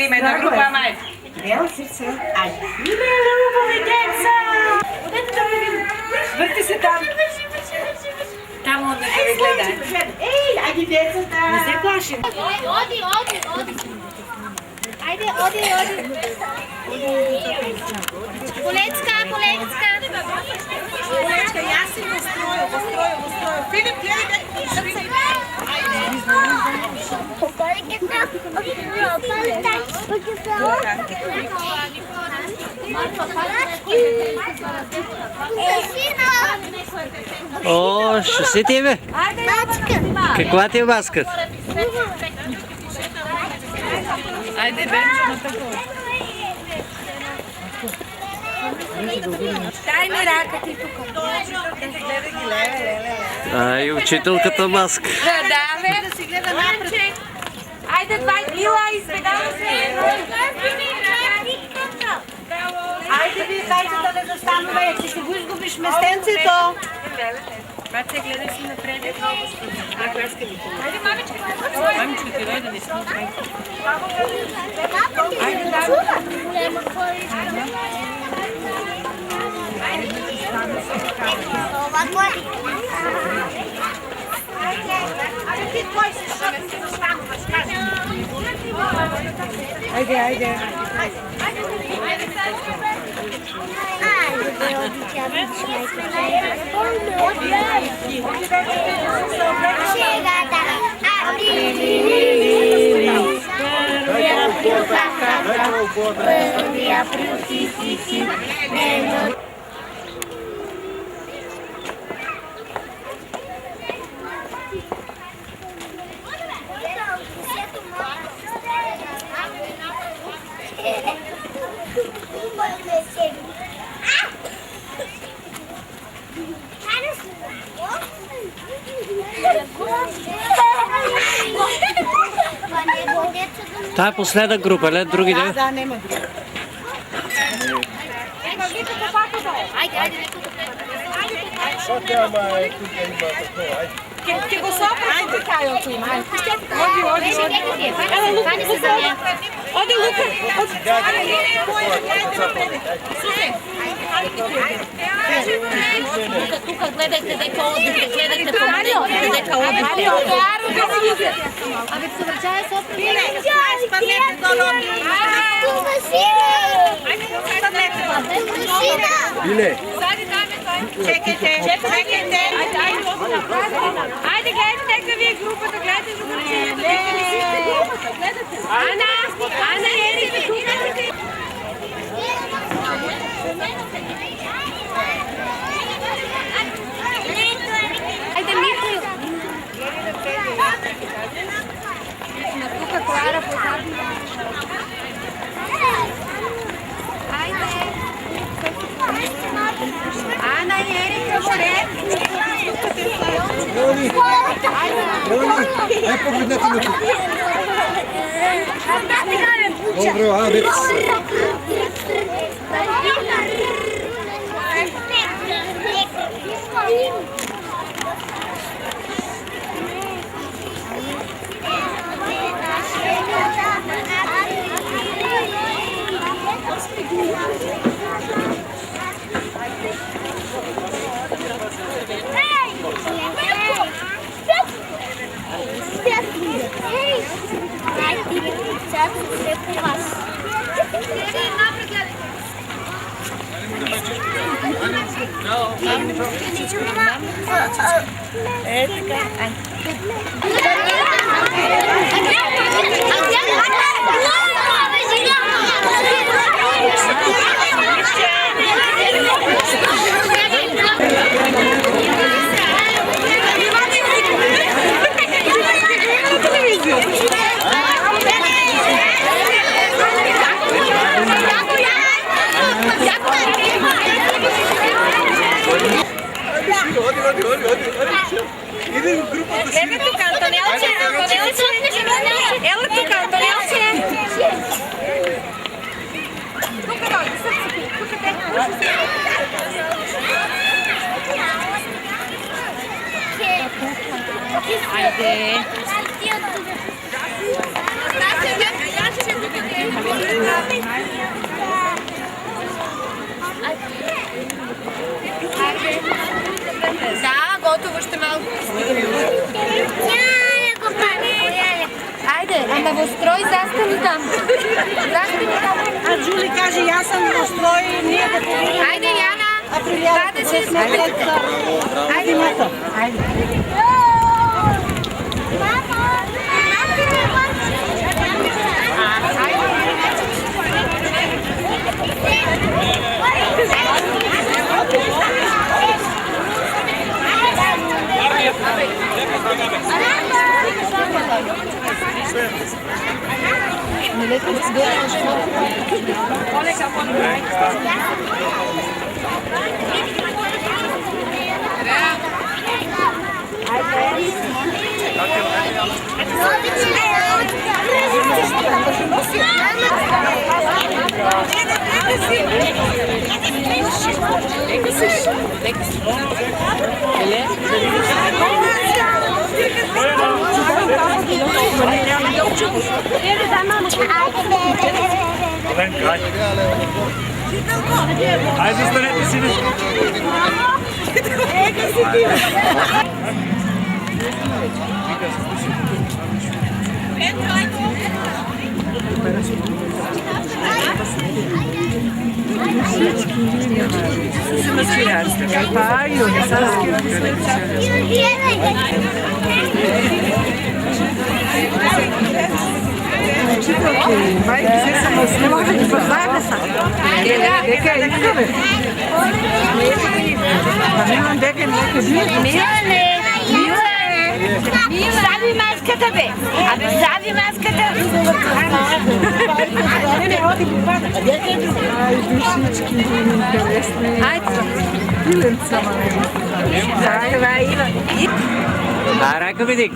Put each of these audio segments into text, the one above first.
ima jedna grupa, maj. Bijelo srce. Ajde. Ljubovi, djeca! Vrti se tam. Tamo onda kad vi gledaj. Ej, ajde djeca da. Ne se plašim. Odi. Ajde, odi. Polecka. Ulečka, ja sam u stroju. Filip, gledaj. О, що си ти, бе? Каква ти е маската? Ajde, Benčo, tako. Дай ми рака ти тук. Ай, учителката маска. Да, да си гледа напред. Айде, Мила, избегава се. Ajde vi, dajte da ne zastanove, че ще го изгубиш местенцето. Бате, гледай си напред. Айде, мамичка. Мамичка, ти дойде, не си напред. Айде, да. Ajde. Това е последна група, не? Други не? Da, nema druga. Che go sopra e ti caio qui, ma odi. Odi Luca. Тук гледайте дека одите, гледайте по мене, дека одите. Абе, съвърчава се опред. Спаднете долу. Иле. Чекайте. Айде, гледайте, нека ви е групата, гледайте за връчението, нека ви си сте групата, гледате. Ана, Ерик, тук. Айде, Михаил. Тук Клара позади. Айде. Ана и Ерик, добре. Ай, погледнете ме тук. Добре, Алекс. Гледай тук, Антонелче. Ела тук, Антонелче. Da, gotovo, ще малко. Ajde, onda vo stroj zastani tam. Zastani tam. A Đuli kaže, ja sam u stroju i nije da pogledam. Ajde, Jana. 20 Ajde. Ajde, Mato. Ajde. Ajde, stanete sine. Stavi maskata, be. Абе, stavi maskata. A raka mi dik.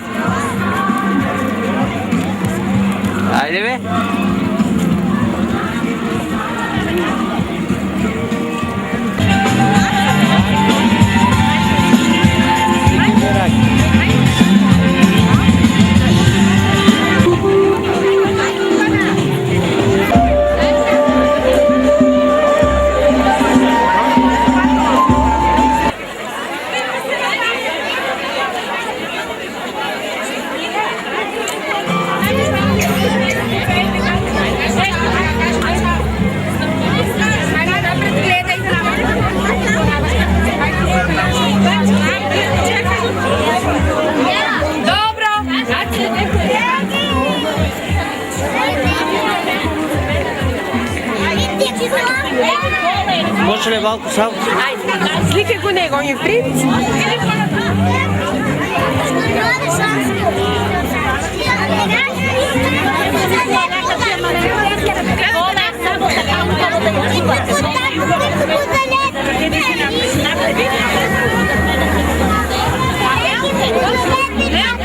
Ajde be. Može li malko sam? Ajde, slikaj go njega, on je princ.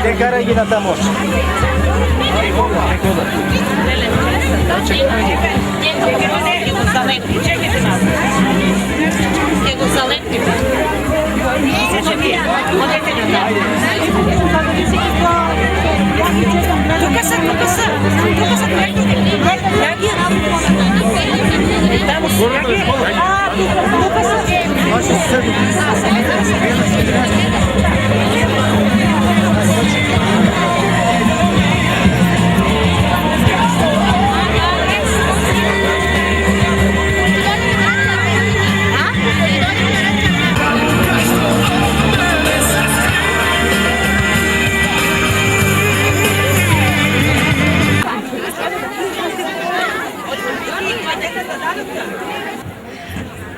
Te karaj gi na tamo.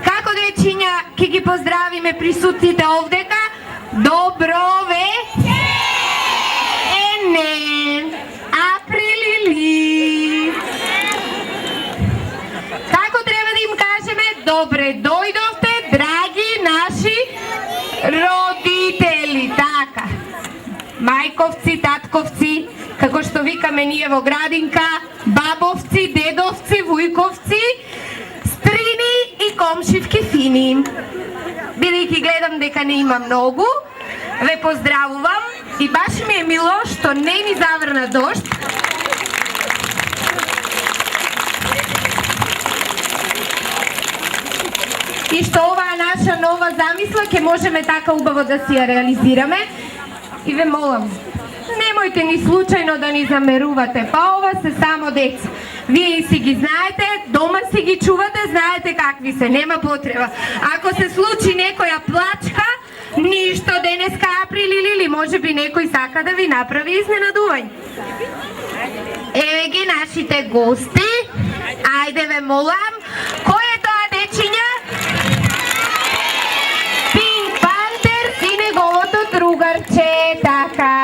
Како дечиња, ќе ги поздравиме присутните овдека. Доброве! Енен! Априлили! Како треба да им кажеме? Добре дојдовте, драги наши родители. Така. Мајковци, татковци, како што викаме ние во градинка, бабовци, дедовци, вујковци, стрини и комшивки фини. Бидејќи гледам дека не има многу, ве поздравувам и баш ми е мило што не ни заврна дожд. и што оваа наша нова замисла ќе можеме така убаво да си ја реализираме. И ве молам, немојте ни случајно да ни замерувате, па ова се само деца. Вие си ги знаете, дома си ги чувате, знаете какви се, нема потреба. Ако се случи некоја плачка, ништо денеска април или може би некој сака да ви направи изненадување. Еве ги нашите гости. Ајде ве молам, кој е тоа дечиња? Пинк Пантер и неговото другарче, така.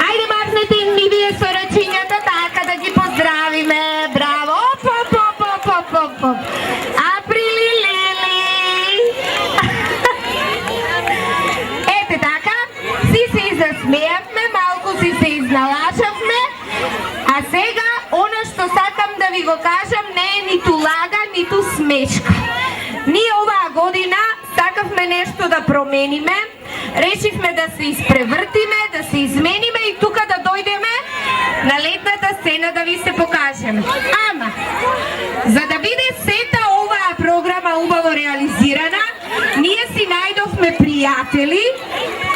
Ајде махнете ми вие со рачињата, така да ги поздравиме. Браво! Оп. Априли лели. Ете така, си се изасмејавме, малку си се изналашавме, а сега она што сакам да ви го кажам не е ниту лага, ниту смешка. Ние оваа година сакавме нешто да промениме, решивме да се испревртиме, да се измениме и тука да дојдеме на летната сцена да ви се покажеме. Ама, за да биде сета оваа програма убаво реализирана, ние си најдовме пријатели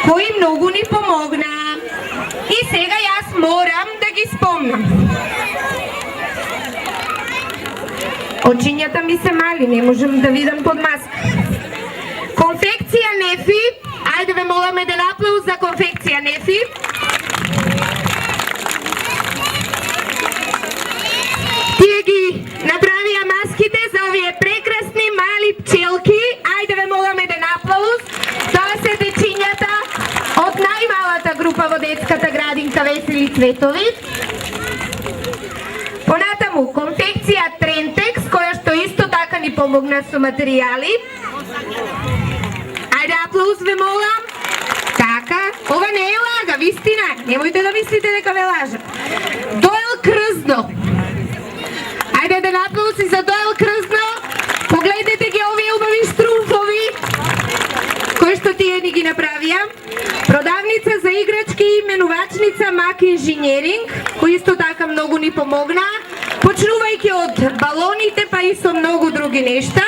кои многу ни помогнаа. И сега јас морам да ги спомнам. Очињата ми се мали, не можам да видам под маска. Конфекција Нефи, ајде ве молам еден аплауз за конфекција Нефи. Тие ги направија маските за овие прекрасни мали пчелки. Ајде ве молам еден аплауз. Тоа се дечињата од најмалата група во детската градинка Весели цветови. Понатаму, конфекција Трентекс, која што исто така ни помогна со материјали. Ајде аплауз ве молам. Така, ова не е лага, вистина. Немојте да мислите дека ве лажа. Доел Крзно. Ајде еден аплауз и за Доел Крзно. Погледнете ги овие убави штрумфови кои што тие ни ги направија. Продавница за играчки и менувачница Мак Инженеринг, кои исто така многу ни помогна, почнувајќи од балоните па и со многу други нешта.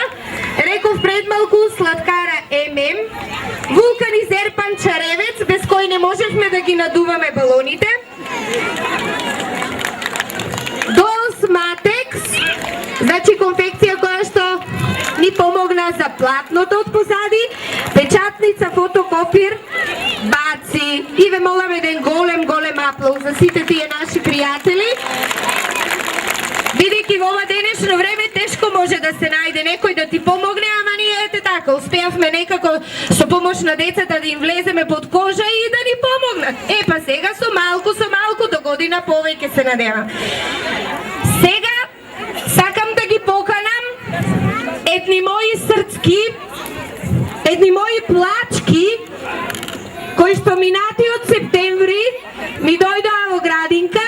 Реков предмалку сладкара ММ, вулканизер Панчаревец, без кој не можевме да ги надуваме балоните. Долс Матекс, значи конфекција која што ни помогна за платното од позади, печатница фотокопир, Баци. И ве молам еден голем аплауз за сите тие наши пријатели. Бидејќи во ова денешно време тешко може да се најде некој да ти помогне, ама ние ете така, успеавме некако со помош на децата да им влеземе под кожа и да ни помогнат. Па сега со малку до година повеќе се надевам. Сега сакам да ги поканам едни мои срцки, едни мои плачки, кои што минатиот септември ми дојдоа во градинка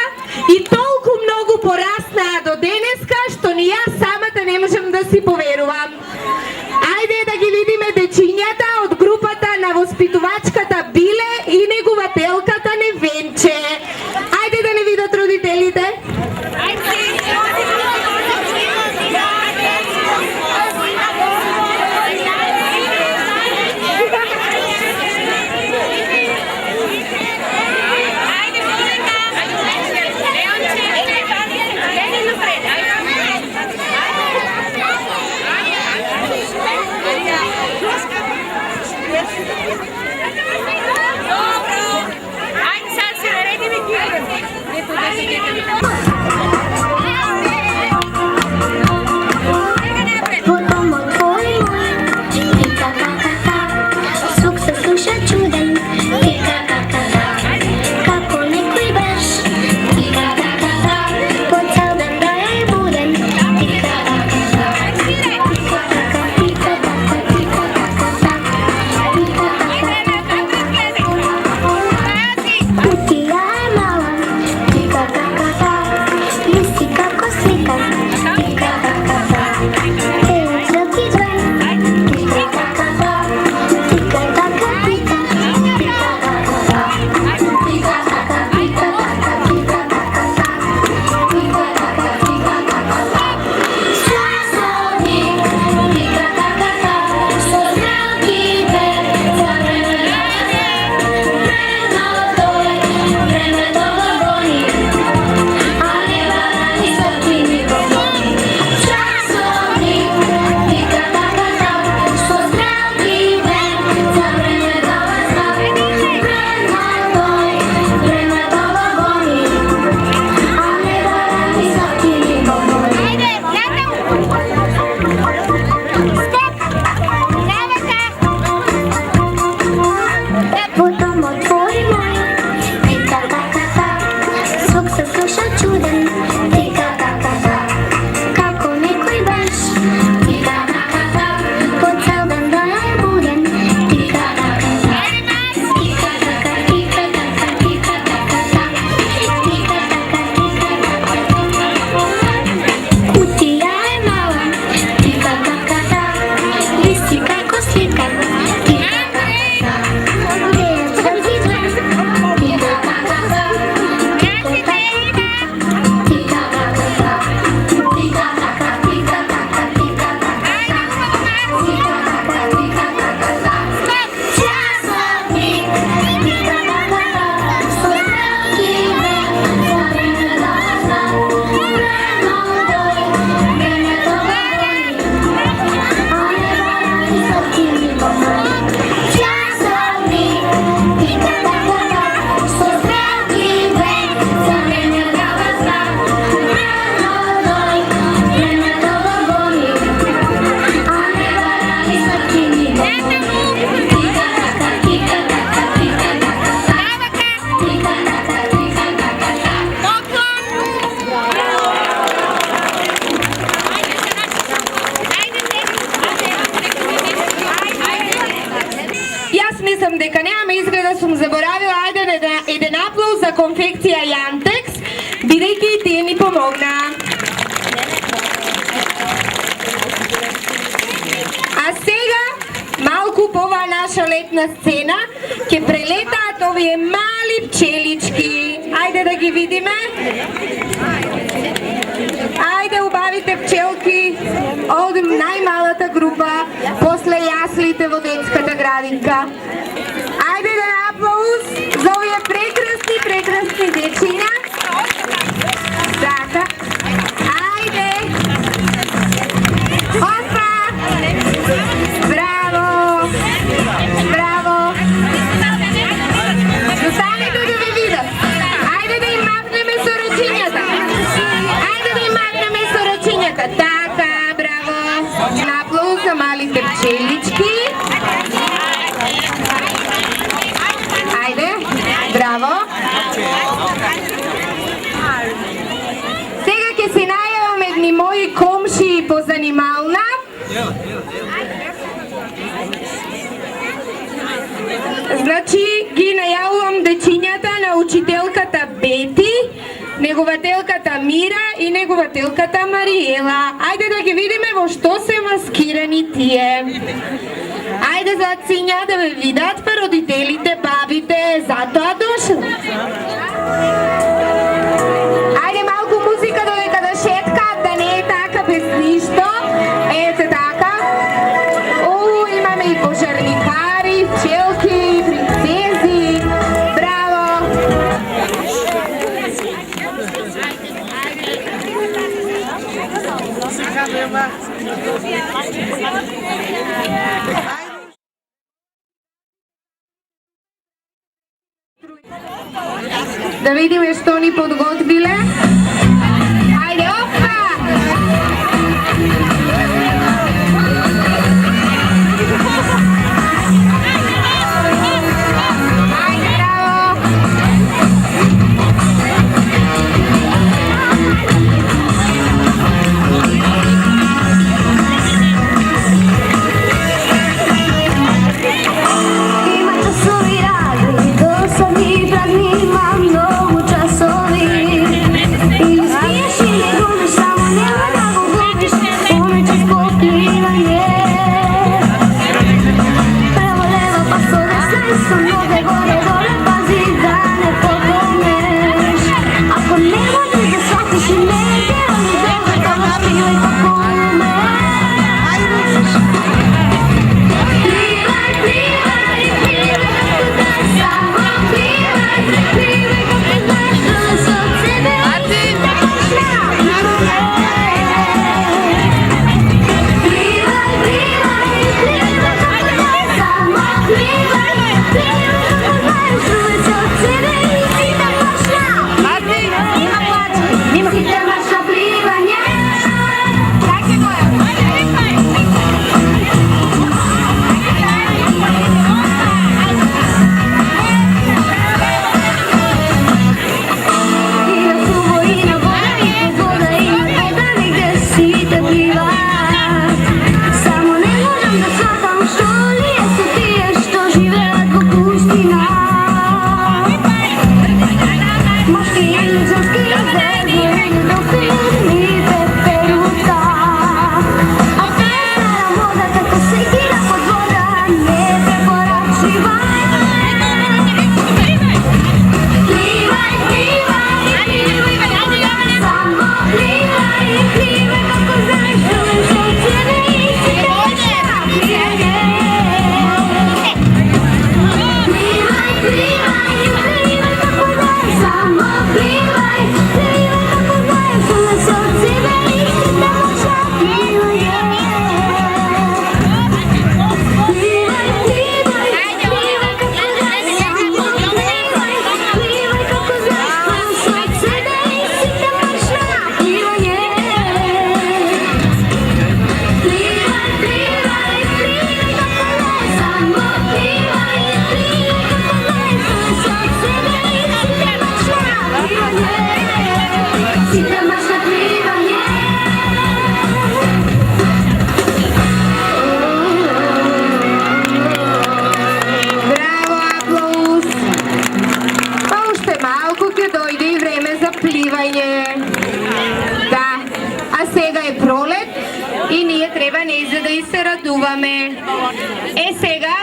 и толку многу пораснаа до денеска што ни јас самата не можам да си поверувам. Ајде да ги видиме дечињата од групата на воспитувачката Биле и негователката Невенче. Ајде да не видат родителите. Putih mala, tika kaka. конфекција Јантекс, бидејќи и тие ни помогнаа. А сега, малку по оваа наша летна сцена, ќе прелетаат овие мали пчелички. Ајде да ги видиме. Ајде, убавите пчелки од најмалата група, после јаслите во детската градинка. Ајде да аплауз за овие прекрасни дечиња. Така. Ајде. Опа! Браво! Браво! Достанете да ви видат. Ајде да им махнеме со ръчињата. Ајде да им махнеме со ръчињата. Така, браво! Аплауз за малите пчелички. Ајде, браво! Сега ќе се најавам едни мои комшии по занимална. Значи, ги најавувам дечињата на учителката Бети, негователката Мира и негователката Мариела. Ајде да ги видиме во што се маскирани тие. Ајде зациња да ве видат па родителите, бабите, затоа дошли. Ајде малку музика додека да шеткаат, да не е така без ништо. Ете така. Имаме и пожарникари, пчелки, принцези. Браво! Да видиме што ни подготвиле. Ајде, опа! Ајде, браво! Има часови разни, досадни, празни, има много часови. И спиеш и не губиш, само няма да го губиш. Момиче с покриване. Право, лево, па со десна и со ноге горе, доле, пази да не потонеш. Ако не можеш да сватиш и не е тела ми добре, тогаш пивай како умеш. радување. Да, а сега е пролет и ние треба нејзе да и се радуваме. Сега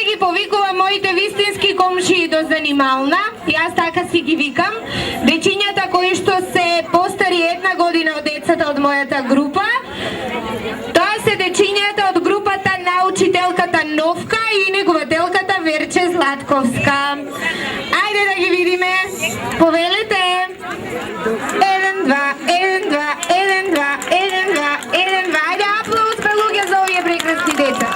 ги повикувам моите вистински комшии до занимална. Јас така си ги викам. Дечињата кои што се постари 1 година од децата од мојата група. Тоа се дечињата од групата на учителката Новка и негователката Верче Златковска. Ајде да ги видиме. Повелете. 1, 2, 1, 2, 1, 2, 1, 2, 1, 2. Ајде аплауз па луѓе за овие прекрасни деца.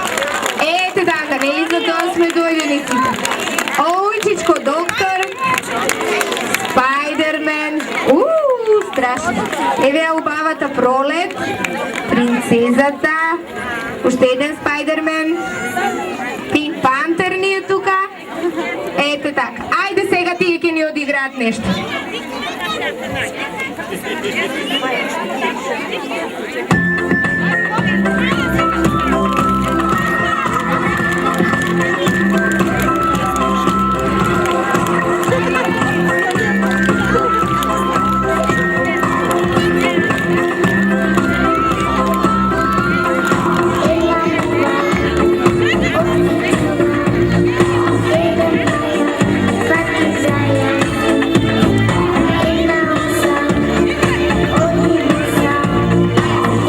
Ете така, не и за тоа сме дојдени сите. Ојчичко доктор, Спајдермен, страшно. Еве ја убавата Пролет, принцезата, уште еден Спајдермен, Пинк Пантер ни е тука. Ете така, ајде сега тие ќе ни одиграат нешто.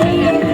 Ella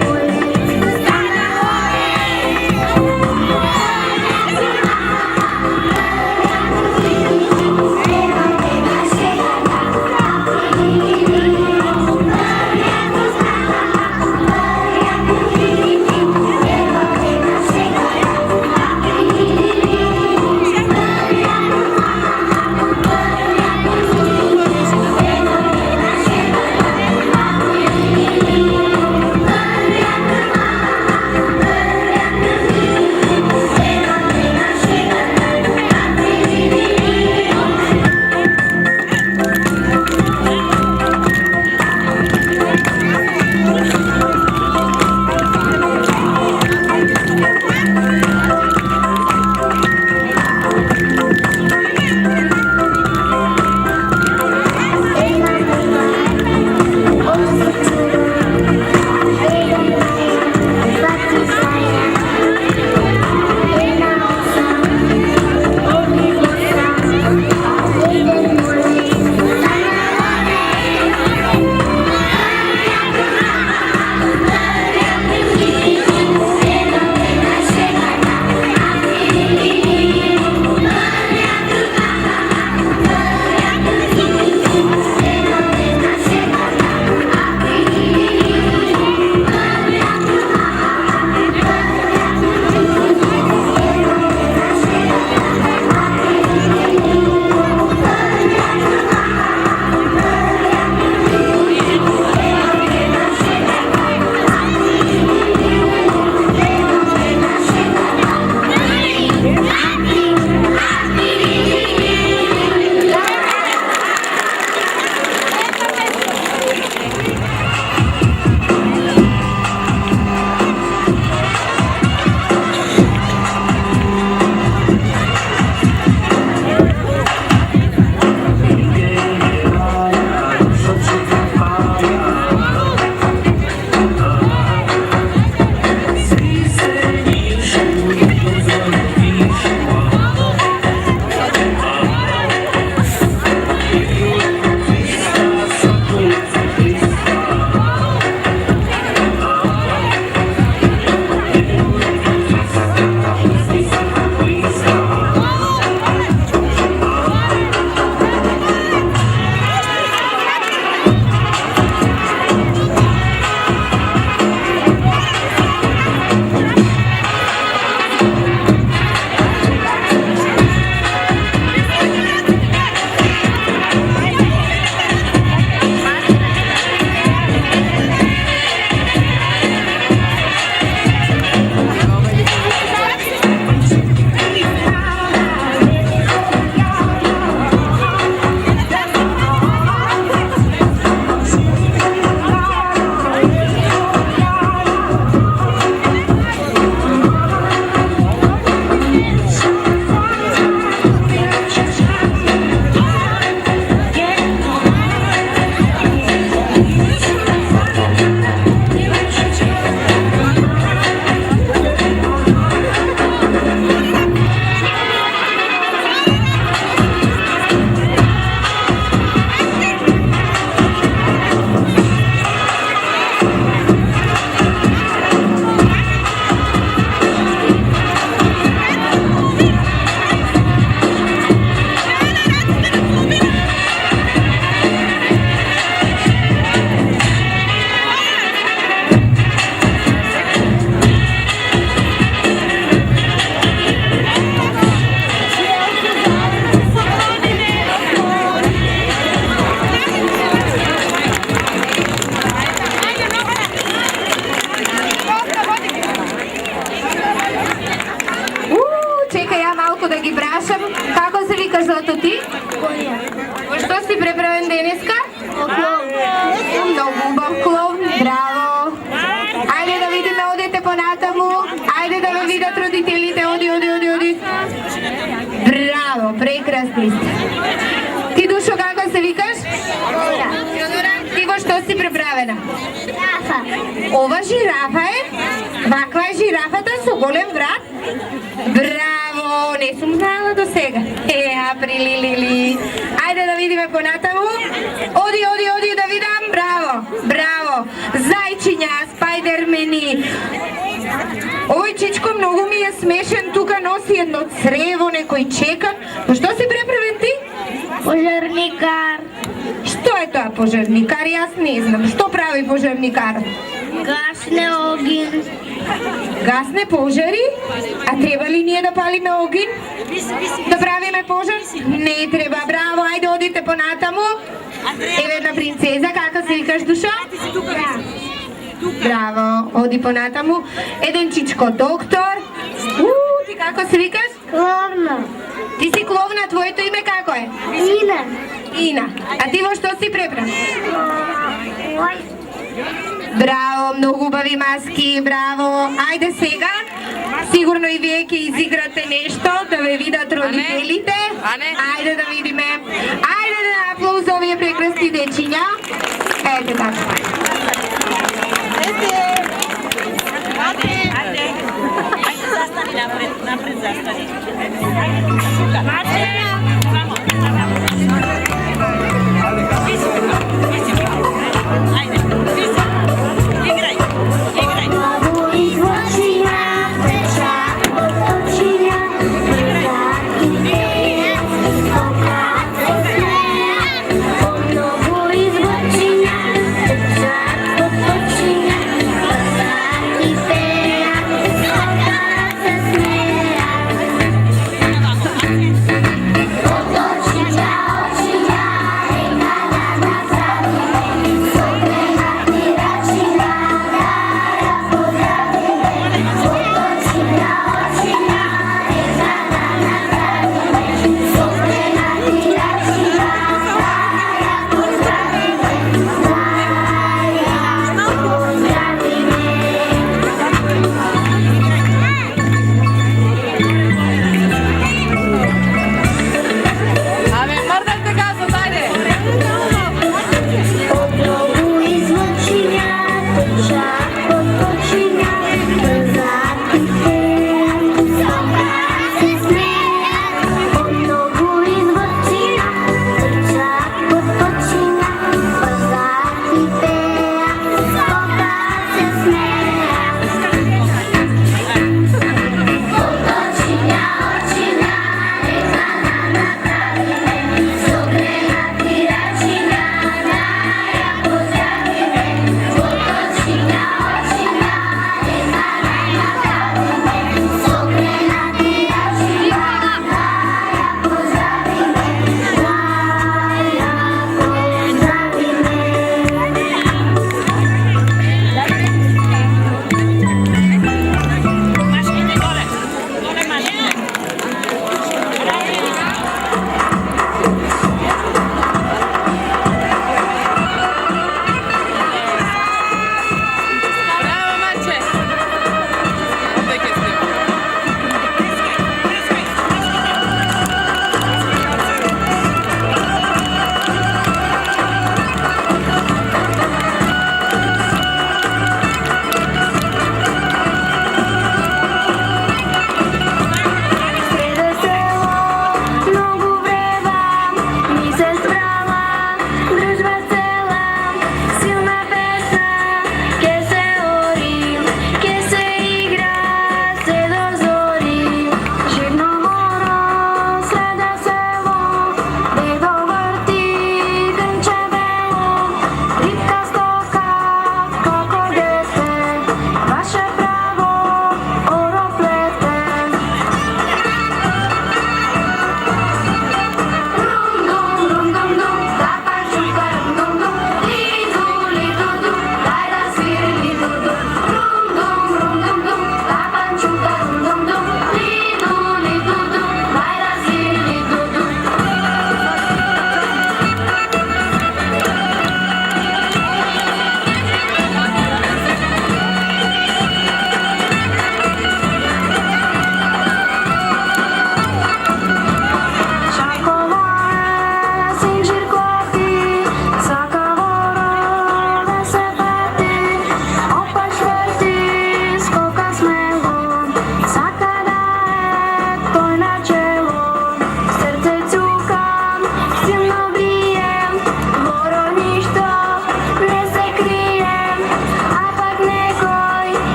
викаш злато ти? Во што си преправен денеска? Много убав клоун, браво! Ајде да видиме, одете понатаму. Ајде да ве видат родителите, оди. Браво, прекрасни сте. Ти, Душо, како се викаш? Теодора. Ти во што си преправена? Ова жирафа е? Ваква е жирафата со голем врат? Браво, не сум знала до сега. Априлилили. Ајде да видиме понатаму. Оди да видам. Браво. Зајчиња, спајдермени. Ој, чичко, многу ми е смешен, тука носи едно црево, некој чекан. Во што си преправен ти? Пожарникар. Што е тоа пожарникар? Јас не знам. Што прави пожарникар? Гасне огин. Гасне пожари? А треба ли ние да палиме огин? Да правиме пожар? Не треба, браво, ајде одите понатаму. Еве една принцеза, како се викаш, Душа? Браво, оди понатаму. Еден чичко доктор. Ти како се викаш? Кловна. Ти си кловна, твоето име како е? Ина. А ти во што си преправен? Браво, многу убави маски, браво. Ајде сега, сигурно и вие ќе изиграте нешто, да ве видат родителите. Ајде да видиме. Ајде да аплауз за овие прекрасни дечиња. Ете така. Ajde, zastani napred zastani. Ajde, igraj. Lavori zločinja, preča od očinja, preča ideje, pokaže.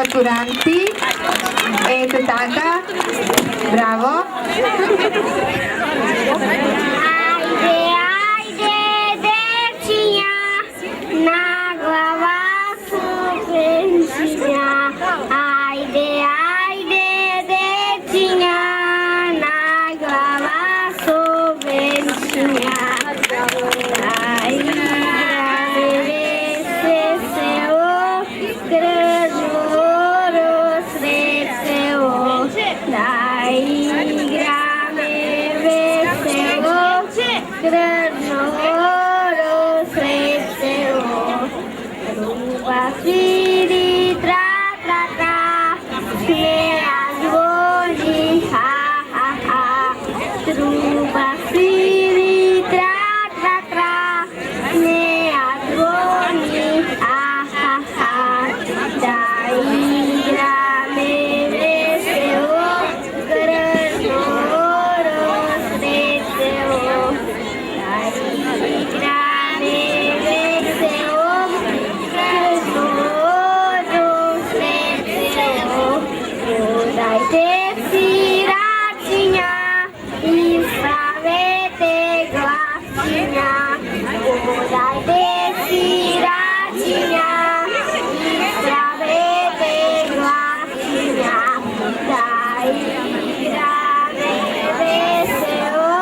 maturanti. Ето така. Браво. Ajde, ajde, dečinja, na glava su penčinja. Ajde, ajde, dečinja, na glava su penčinja. Ajde, veselo, kržno svetelo. Da igrame veselo, krvno svetelo. Truba sviri, tra, tra, tra, smeja zvoni, ha, ha, ha. Truba sviri, tra, tra, tra, smeja zvoni, ha, ha, ha. Da igrame veselo, krvno svetelo. Da igrame veselo, krvno svetelo. Prodajte siračinja i spravete glasinja. Prodajte siračinja i spravete glasinja. Da igrame veselo,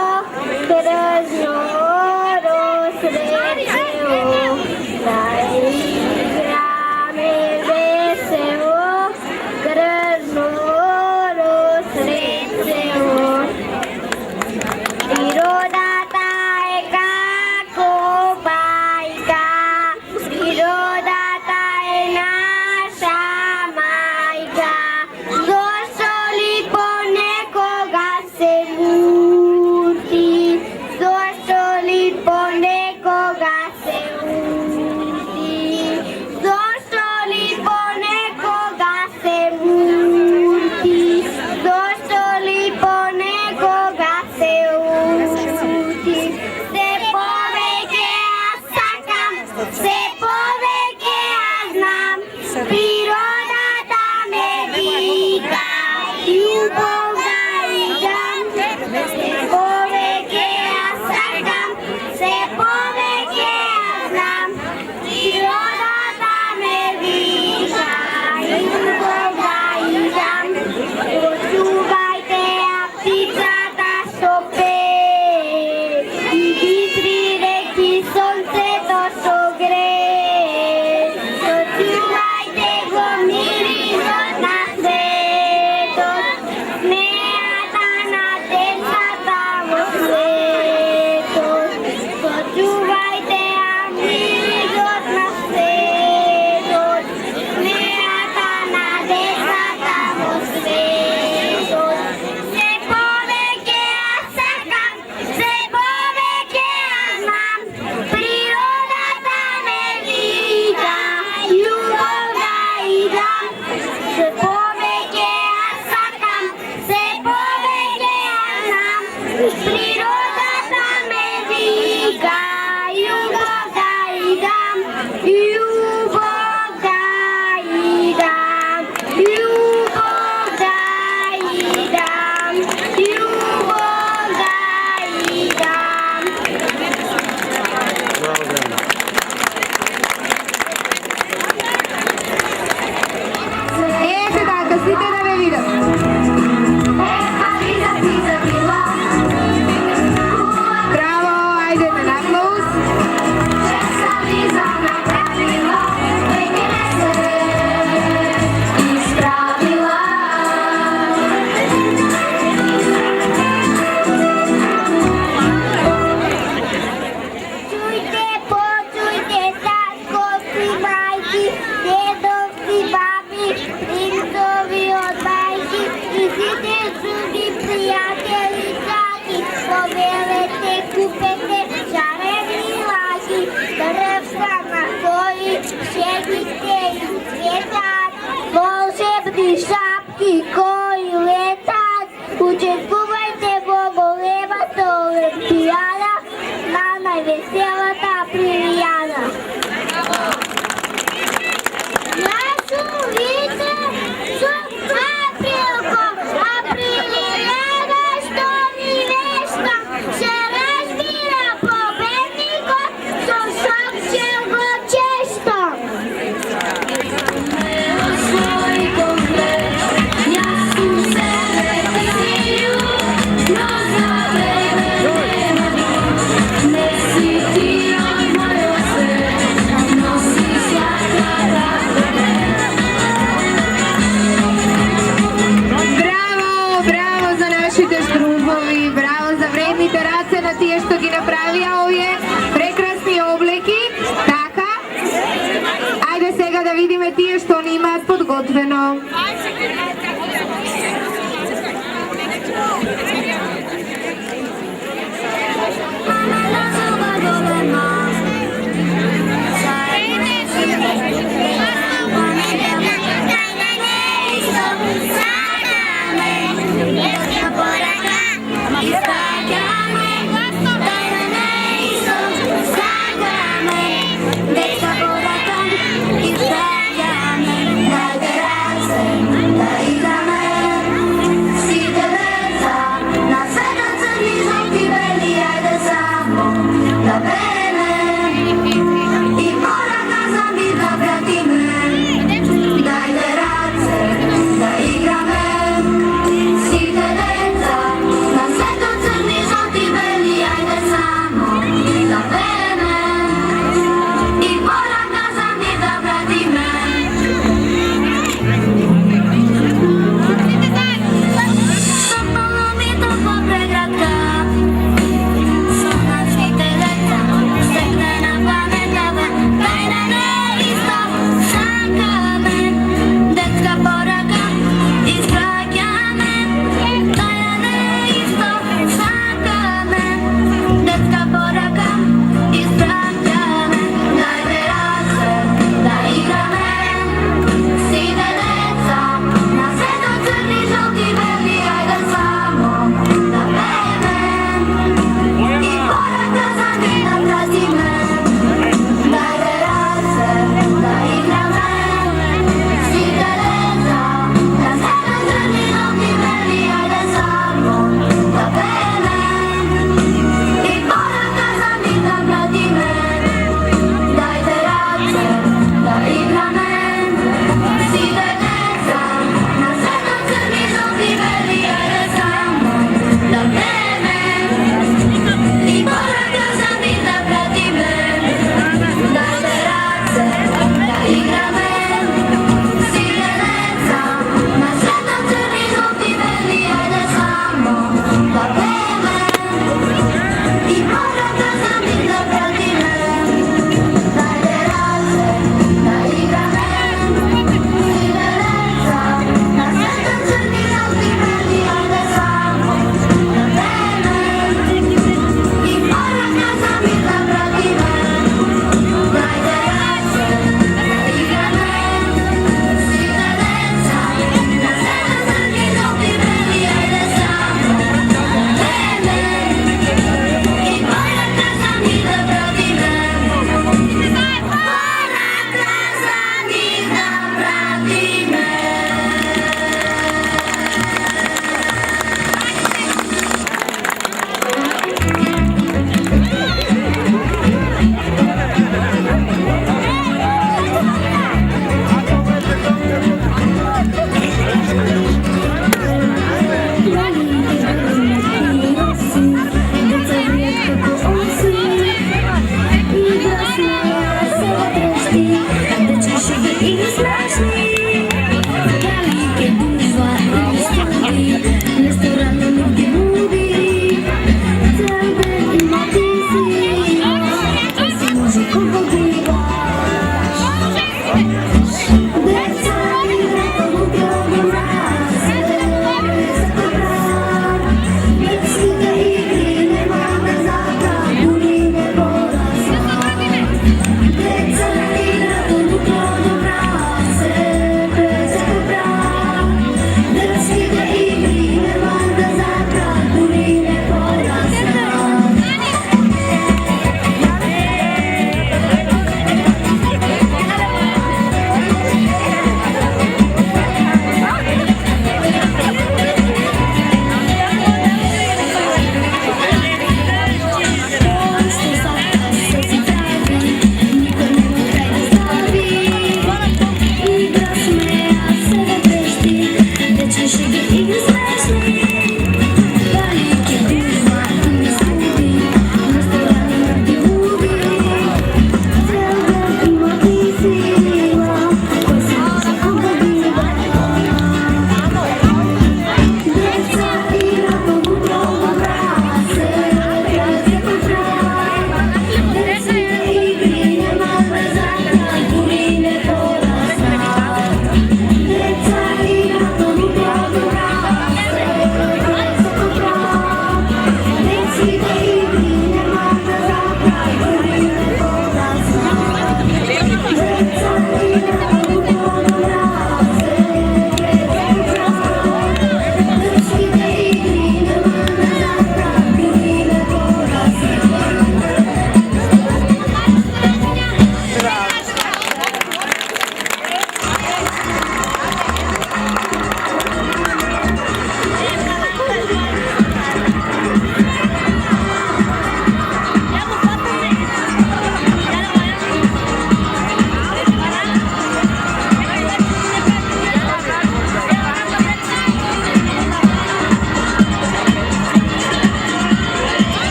krvno svetelo. Da igrame veselo, krvno svetelo. Priroda ta je kako bajka, priroda ta je naša majka. Došao li po nekoga se ljuti, došao li po nekoga se ljuti, došao li po nekoga se ljuti, došao li po nekoga se ljuti. Se poveke ja sakam, se poveke ja znam, priroda ta me vika, ljubov ga igram. Se poveke ja sakam, se poveke ja znam, priroda ta me vika, ljubov ga igram. Počuvajte ja pticata što peje, i vitri reki sonce to što greje. Počuvajte go miri život na svetu, smejata na deca tamo svetu. Počuvajte ja miri život na svetu, smejata na deca tamo svetu. Se poveke ja sakam, se poveke ja znam, priroda ta me vika, ljubov ga igram. Se poveke ja sakam, se poveke ja znam, priroda ta me vika, ljubov ga igram. Ljubov ga igram, ljubov ga igram, ljubov ga igram. Ето така, сите да ме видят. Браво, ajde na aplauz. Čujte, počujte, tatkovci, majki, dedovci, babi, princovi od bajki, i site drugi prijatelji čaki, povelete, kupete, šareni laki, drvska na koji šedite i svjetat, volšebni šapki koji letat, učestvujte Bogoleva olimpijada, nama je vesela ta prilijada. Našu vidite да тие што не имаат подготвено.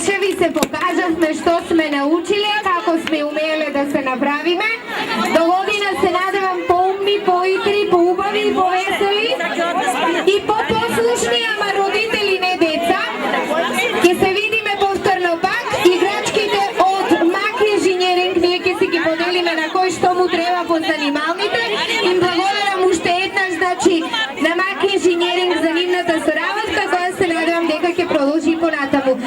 Вече ви се покажавме што сме научиле, како сме умеле да се направиме. До година се надевам поумни, поитри, поубави и повесели и попослушни, ама родители не деца. Ке се видиме повторно пак. Играчките од Мак инженеринг ние ке си ги поделиме на кој што му треба по занималните. Им благодарам уште еднаш, значи, на Мак инженеринг за нивната соработка, која се надевам дека ќе продолжи и понатаму.